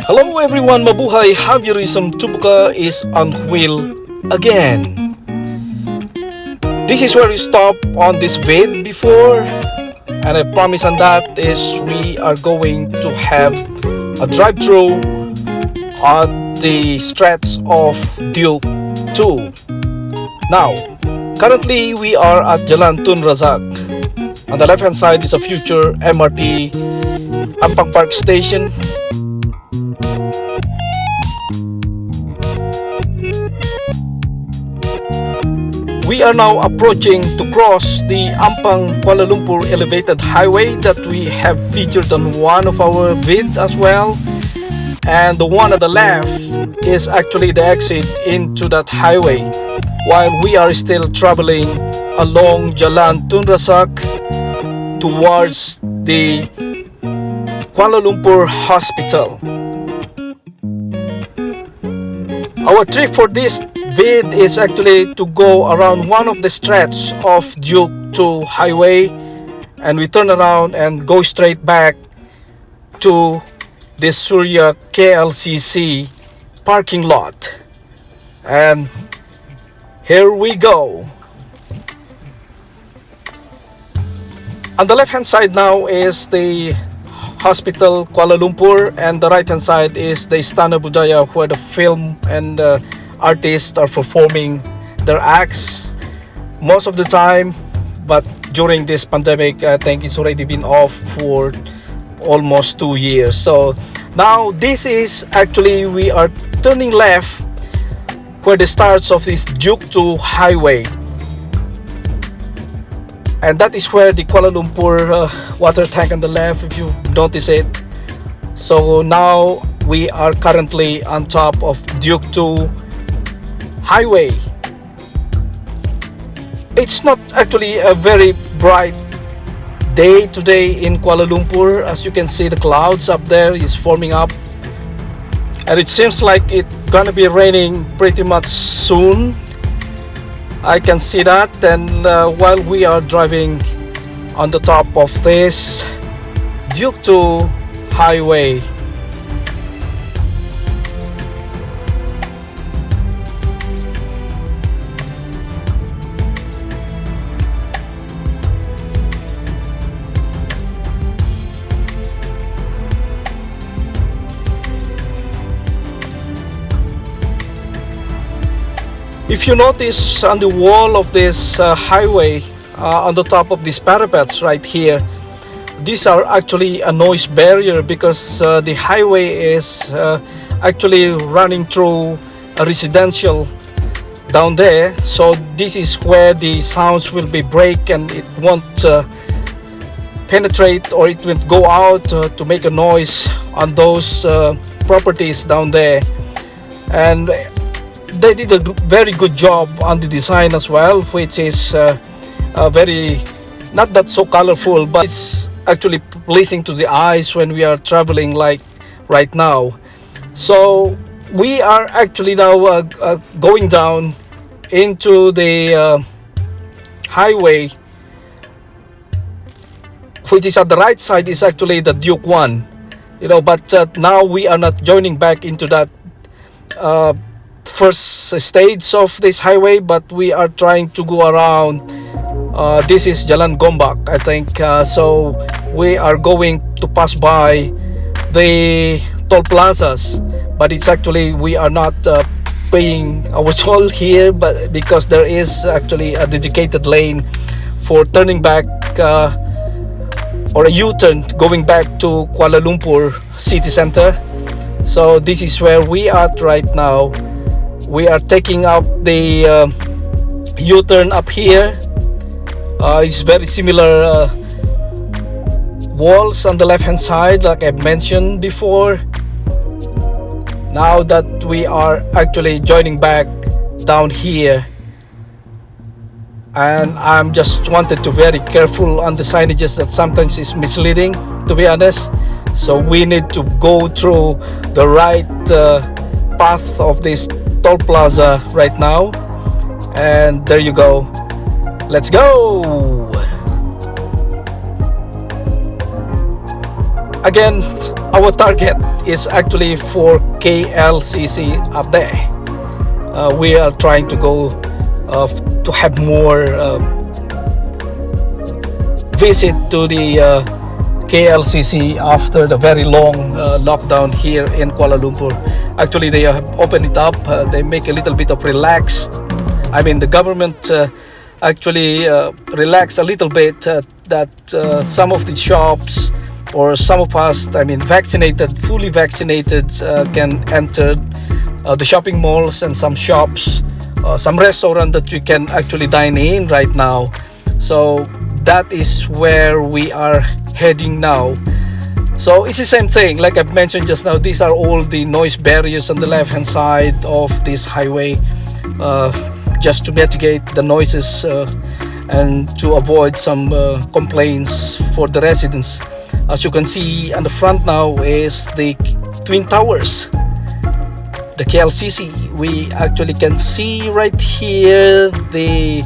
Hello everyone, mabuhay! Habirism Tubuka is on wheel again. This is where we stop on this vid before, and I promise on that is we are going to have a drive-through at the stretch of Duke 2. Now, currently we are at Jalan Tun Razak. On the left hand side is a future MRT Ampang Park Station. We are now approaching to cross the Ampang Kuala Lumpur elevated highway that we have featured on one of our vid as well. And the one at the left is actually the exit into that highway, while we are still traveling along Jalan Tun Razak towards the Kuala Lumpur Hospital. Our trip for this vid is actually to go around one of the stretch of Duke 2 highway, and we turn around and go straight back to the Surya Klcc parking lot. And here we go. On the left hand side now is the hospital Kuala Lumpur, and the right hand side is the Istana Budaya where the film and artists are performing their acts most of the time, but during this pandemic I think it's already been off for almost 2 years. So now this is actually, we are turning left where the starts of this Duke 2 highway, and that is where the Kuala Lumpur water tank on the left, if you notice it. So now we are currently on top of Duke 2 highway. It's not actually a very bright day today in Kuala Lumpur. As you can see, the clouds up there is forming up, and it seems like it's gonna be raining pretty much soon. I can see that. And while we are driving on the top of this Duke 2 highway, if you notice on the wall of this highway, on the top of these parapets right here, these are actually a noise barrier, because the highway is actually running through a residential down there. So this is where the sounds will be break, and it won't penetrate, or it won't go out to make a noise on those properties down there. And they did a very good job on the design as well, which is very, not that so colorful, but it's actually pleasing to the eyes when we are traveling like right now. So we are actually now going down into the highway, which is at the right side is actually the Duke 1, but now we are not joining back into that first stage of this highway, but we are trying to go around. This is Jalan Gombak, I think. So we are going to pass by the toll plazas, but it's actually, we are not paying our toll here, but because there is actually a dedicated lane for turning back or a U-turn going back to Kuala Lumpur city center. So this is where we are right now. We are taking up the U-turn up here. It's very similar walls on the left hand side, like I mentioned before. Now that we are actually joining back down here, and I'm just wanted to very careful on the signages that sometimes is misleading, to be honest. So we need to go through the right path of this toll plaza right now, and there you go. Let's go. Again, our target is actually for KLCC up there. We are trying to go to have more visit to the KLCC after the very long lockdown here in Kuala Lumpur. Actually, they have opened it up. They make a little bit of relaxed. I mean, the government actually relaxed a little bit that some of the shops or some of us, I mean, vaccinated, fully vaccinated, can enter the shopping malls and some shops, some restaurant that you can actually dine in right now. So that is where we are heading now. So it's the same thing, like I've mentioned just now. These are all the noise barriers on the left hand side of this highway, just to mitigate the noises and to avoid some complaints for the residents. As you can see on the front now is the Twin Towers, the KLCC. We actually can see right here the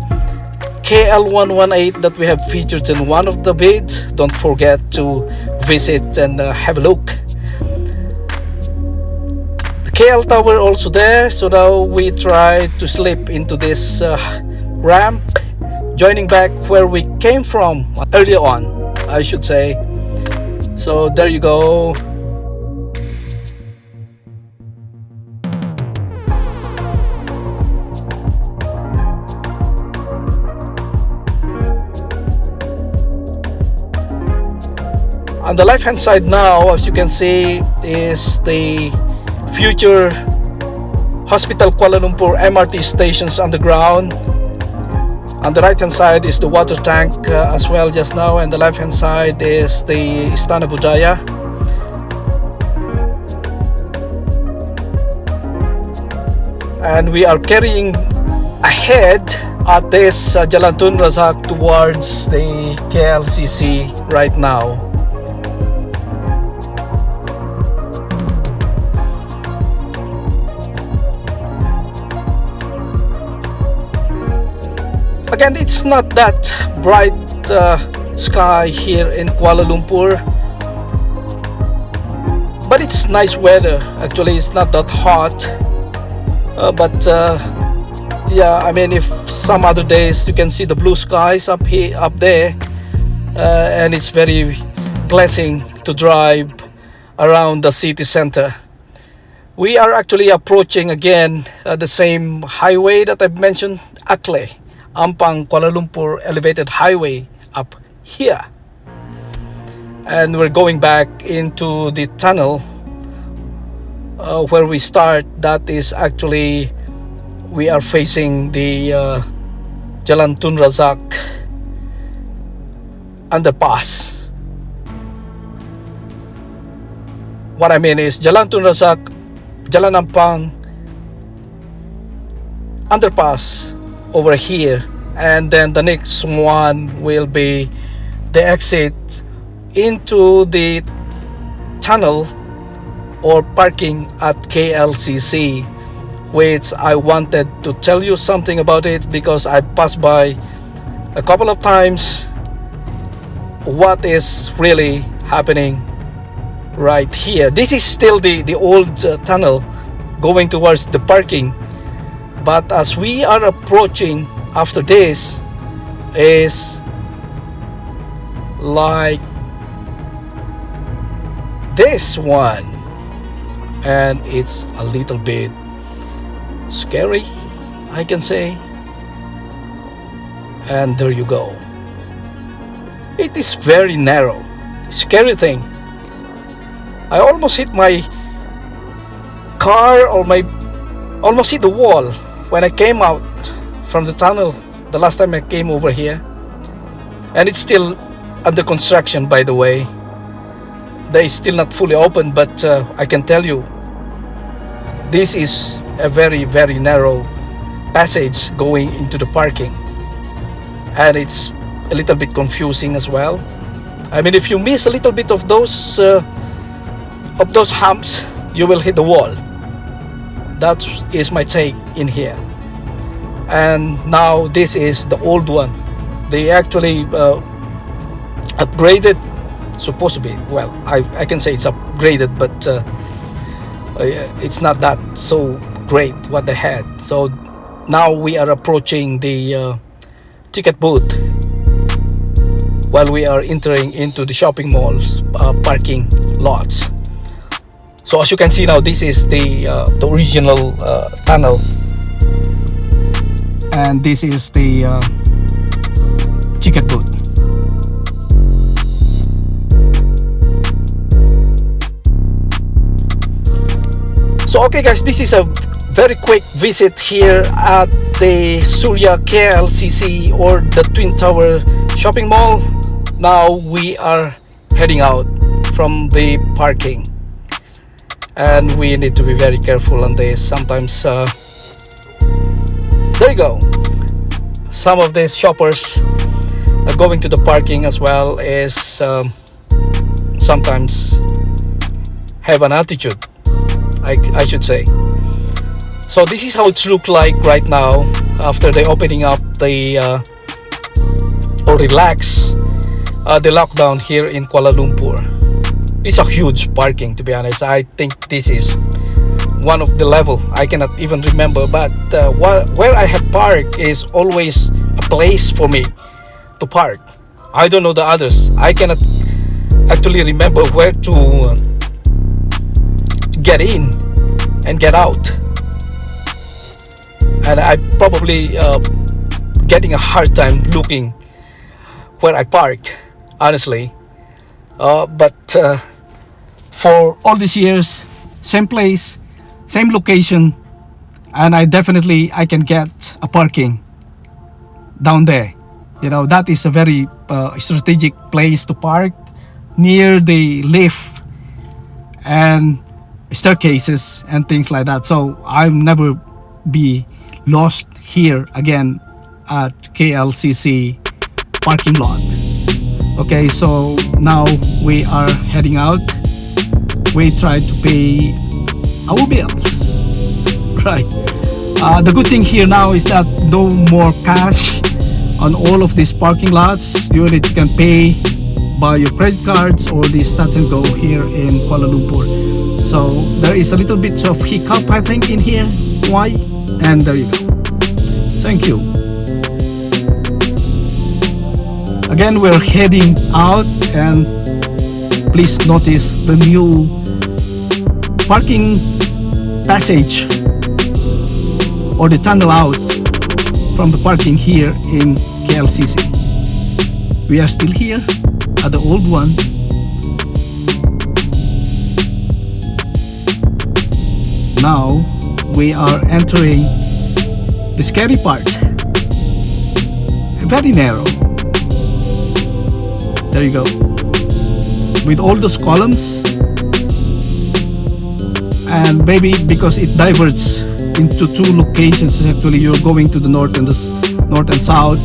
KL118 that we have featured in one of the vids. Don't forget to visit and have a look. The KL Tower also there. So now we try to slip into this ramp, joining back where we came from earlier on, I should say. So there you go. On the left hand side now, as you can see, is the future Hospital Kuala Lumpur MRT stations underground. On the right hand side is the water tank as well just now, and the left hand side is the Istana Budaya. And we are carrying ahead at this Jalan Tun Razak towards the KLCC right now. Again, it's not that bright sky here in Kuala Lumpur, but it's nice weather. Actually, it's not that hot, but yeah, I mean, if some other days you can see the blue skies up here, up there, and it's very pleasant to drive around the city center. We are actually approaching again the same highway that I've mentioned, Akle Ampang Kuala Lumpur elevated highway up here, and we're going back into the tunnel where we start. That is actually, we are facing the Jalan Tun Razak underpass. What I mean is Jalan Tun Razak, Jalan Ampang underpass over here, and then the next one will be the exit into the tunnel or parking at KLCC, which I wanted to tell you something about it because I passed by a couple of times what is really happening right here. This is still the old tunnel going towards the parking, but as we are approaching after this is like this one, and it's a little bit scary, I can say. And there you go. It is very narrow. Scary thing, I almost hit my car, or almost hit the wall when I came out from the tunnel the last time I came over here. And it's still under construction, by the way. They still not fully open, but I can tell you this is a very, very narrow passage going into the parking, and it's a little bit confusing as well. I mean, if you miss a little bit of those humps, you will hit the wall. That is my take in here. And now this is the old one. They actually upgraded supposed to be. Well, I can say it's upgraded, but it's not that so great what they had. So now we are approaching the ticket booth while we are entering into the shopping malls parking lots. So as you can see now, this is the original tunnel, and this is the ticket booth. So okay guys, this is a very quick visit here at the Surya KLCC, or the Twin Tower shopping mall. Now we are heading out from the parking, and we need to be very careful on this. Sometimes there you go, some of these shoppers going to the parking as well is sometimes have an attitude, I should say. So this is how it's look like right now after they opening up the or relax the lockdown here in Kuala Lumpur. It's a huge parking, to be honest. I think this is one of the level I cannot even remember, but where I have parked is always a place for me to park. I don't know the others. I cannot actually remember where to get in and get out, and I probably getting a hard time looking where I park, honestly. But for all these years, same place, same location, and I can get a parking down there. You know, that is a very strategic place to park, near the lift and staircases and things like that. So I'll never be lost here again at KLCC parking lot. Okay, so now we are heading out. We try to pay our bills, right? The good thing here now is that no more cash on all of these parking lots. You can pay by your credit cards or the Start and Go here in Kuala Lumpur. So there is a little bit of hiccup, I think, in here. Why? And there you go. Thank you. Again, we're heading out, and please notice the new parking passage or the tunnel out from the parking here in KLCC. We are still here at the old one. Now we are entering the scary part. Very narrow. There you go. With all those columns, and maybe because it diverts into two locations. Actually, you're going to the north and south.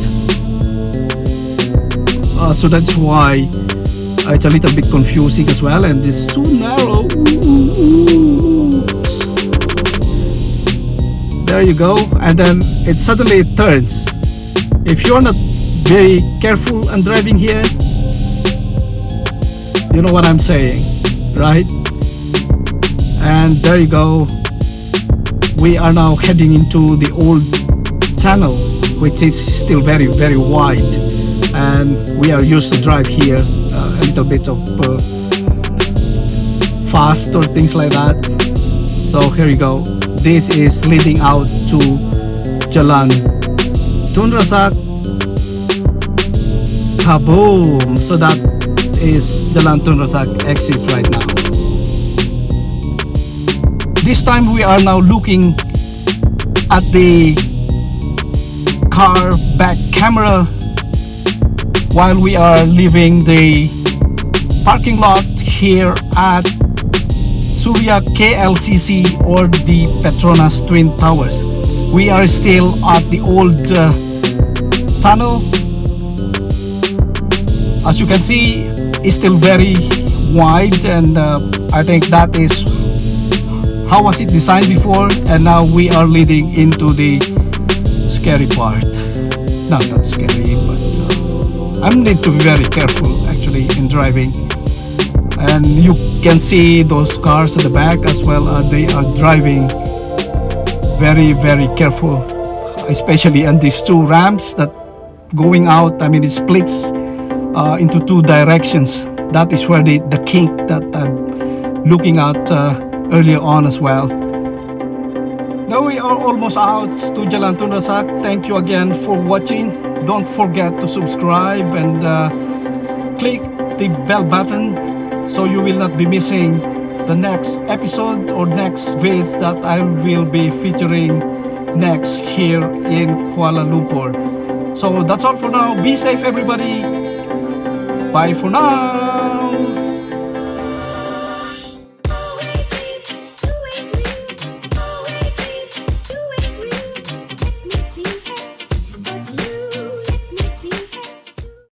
So that's why it's a little bit confusing as well, and it's so narrow. There you go, and then it suddenly turns. If you're not very careful and driving here, you know what I'm saying, right? And there you go. We are now heading into the old tunnel, which is still very, very wide, and we are used to drive here a little bit of fast or things like that. So here you go. This is leading out to Jalan Tun Razak. Kaboom! So that is Jalan Tun Razak exit right now. This time we are now looking at the car back camera while we are leaving the parking lot here at Surya KLCC, or the Petronas Twin Towers. We are still at the old tunnel. As you can see, it's still very wide, and I think that is how was it designed before. And now we are leading into the scary part. Not that scary, but I need to be very careful actually. actually in driving. And you can see those cars at the back as well. They are driving very, very careful, especially on these two ramps that going out. I mean, it splits into two directions. That is where the kink that I'm looking at earlier on as well. Now we are almost out to Jalan Tun Razak. Thank you again for watching. Don't forget to subscribe and click the bell button so you will not be missing the next episode or next vids that I will be featuring next here in Kuala Lumpur. So that's all for now. Be safe, everybody. Bye for now.